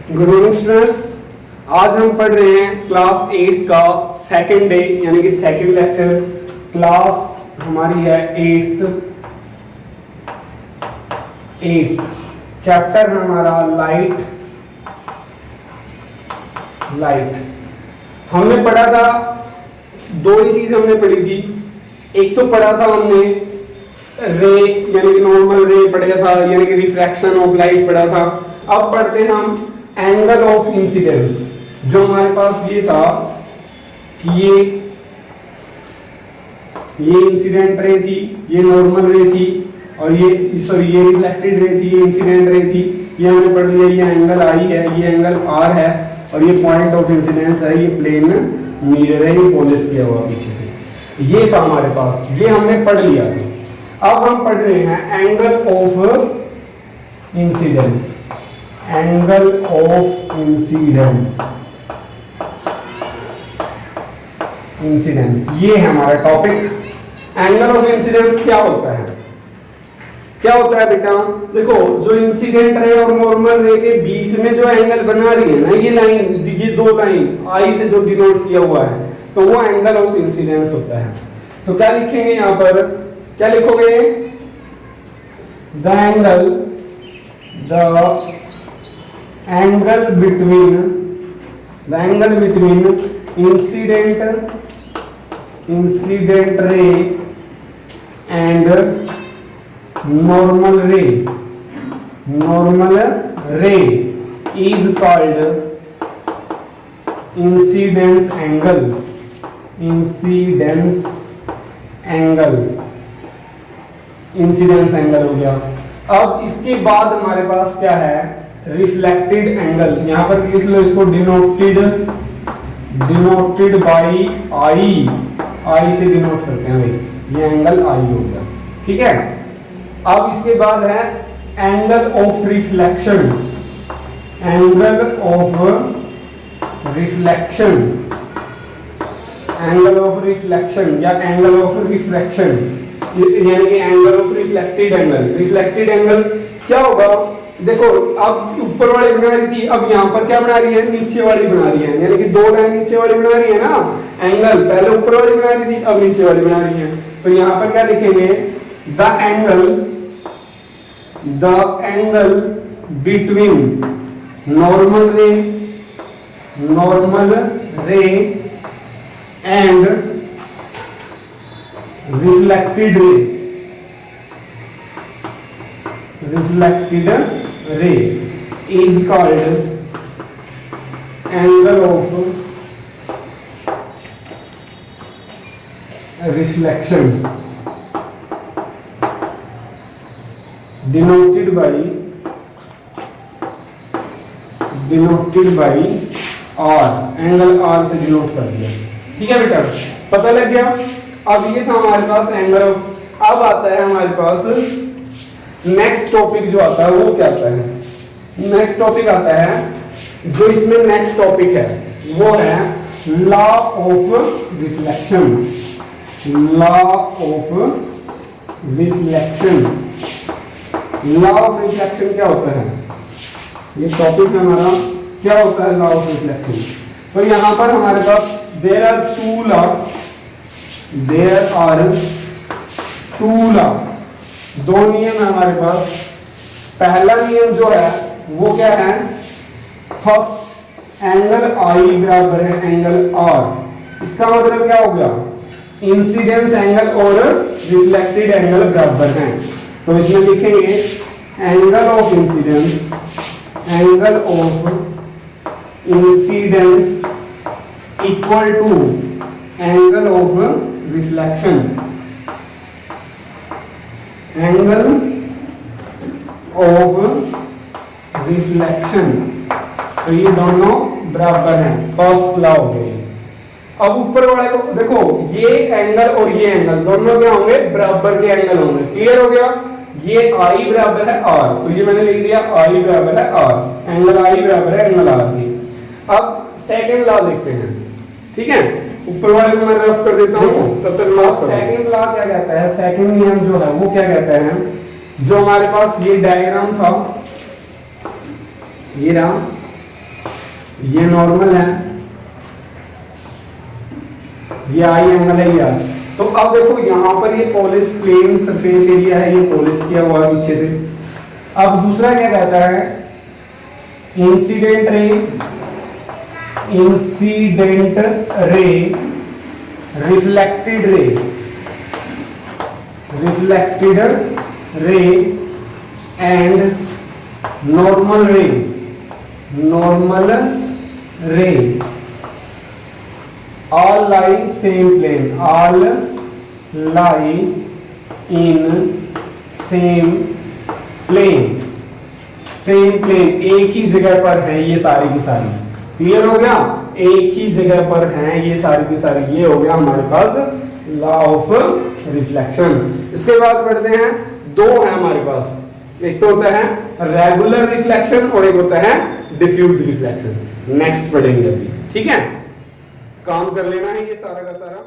Good evening students. आज हम पढ़ रहे हैं क्लास 8 का सेकंड डे यानी कि सेकंड लेक्चर। क्लास हमारी है 8th चैप्टर हमारा लाइट। हमने पढ़ा था, दो ही चीज हमने पढ़ी थी। एक तो पढ़ा था हमने रे यानी कि नॉर्मल रे पढ़ा था, यानी कि रिफ्रैक्शन ऑफ लाइट पढ़ा था। अब पढ़ते हैं हम एंगल ऑफ इंसिडेंस। जो हमारे पास ये था कि ये इंसिडेंट रे थी, ये नॉर्मल रे थी, और ये रिफ्लेक्टेड रे थी, ये इंसिडेंट रे थी। ये हमने पढ़ लिया। ये एंगल आई है, ये एंगल आर है, और ये पॉइंट ऑफ इंसिडेंस है, ये प्लेन मिरर है, ये पॉलिश किया हुआ पीछे से। ये था हमारे पास, ये हमने पढ़ लिया था। अब हम पढ़ रहे हैं angle of incidence. Angle of incidence ये है हमारा टॉपिक। एंगल ऑफ इंसिडेंस क्या होता है? क्या होता है बेटा, देखो जो इंसिडेंट रे और नॉर्मल रे के बीच में जो एंगल बना रही है ना, ये लाइन, ये दो लाइन आई से जो डिनोट किया हुआ है, तो वो एंगल ऑफ इंसिडेंस होता है। तो क्या लिखेंगे यहां पर, क्या लिखोगे? The angle between incident ray and normal ray is called incidence angle हो गया। अब इसके बाद हमारे पास क्या है? Reflected angle. यहां पर लिख लो इसको, डिनोटेड बाई आई से डिनोट करते हैं भाई, ये एंगल आई हो गया, ठीक है। अब इसके बाद है angle of reflection. Angle of reflection या एंगल ऑफ रिफ्रैक्शन, यानी कि angle of reflected angle. Reflected angle क्या होगा? देखो अब ऊपर वाली बना रही थी, अब यहाँ पर क्या बना रही है? नीचे वाली बना रही है, यानी कि दो लाइन नीचे वाली बना रही है ना एंगल। पहले ऊपर वाली बना रही थी, अब नीचे वाली बना रही है। तो यहाँ पर क्या लिखेंगे? द एंगल बिटवीन नॉर्मल रे and reflected ray is called angle of reflection, denoted by R। Angle R से डिनोट कर दिया, ठीक है बेटा, पता लग गया। अब ये था हमारे पास एंगल ऑफ। अब आता है हमारे पास नेक्स्ट टॉपिक जो आता है, वो क्या आता है? नेक्स्ट टॉपिक आता है, जो इसमें नेक्स्ट टॉपिक है वो है law of reflection. Law of reflection क्या होता है? ये टॉपिक हमारा क्या होता है? Law of reflection. तो यहां पर हमारे पास देयर आर टू लॉ, दो नियम है हमारे पास। पहला नियम जो है वो क्या है? फर्स्ट, एंगल आई बराबर है एंगल आर। इसका मतलब क्या हो गया? इंसिडेंस एंगल और रिफ्लेक्टेड एंगल बराबर हैं। तो इसमें लिखेंगे angle of incidence equal to angle of reflection. Angle of reflection, तो ये दोनों बराबर हैं। फर्स्ट लॉ हो गई। अब ऊपर वाले को देखो, ये एंगल और ये एंगल दोनों क्या होंगे? बराबर के एंगल होंगे। क्लियर हो गया? ये आई बराबर है आर, तो ये मैंने लिख दिया आई बराबर है आर। एंगल आई बराबर है एंगल आर की। अब सेकंड लॉ देखते हैं, ठीक है। ऊपर वाले को मैं रफ कर देता हूँ, तब तक लॉ। सेकंड लॉ क्या कहता है? सेकंड नियम जो है वो क्या कहता है? जो हमारे पास ये डायग्राम था, ये रहा, ये नॉर्मल है, ये आई एंगल है यार। तो अब देखो यहां पर ये पॉलिश प्लेन सरफेस एरिया है, ये पॉलिश किया हुआ है पीछे से। अब दूसरा क्या कहता है, incident ray, incident ray, reflected ray, reflected ray and normal रे, नॉर्मल रे, all lie same plane, all lie in same plane, same plane, एक ही जगह पर है ये सारी की सारी। क्लियर हो गया, एक ही जगह पर हैं ये सारी की सारी। ये हो गया हमारे पास लॉ ऑफ रिफ्लेक्शन। इसके बाद पढ़ते हैं, दो है हमारे पास, एक तो होता है रेगुलर रिफ्लेक्शन और एक होता है डिफ्यूज रिफ्लेक्शन। नेक्स्ट पढ़ेंगे अभी, ठीक है। काम कर लेना है ये सारा का सारा।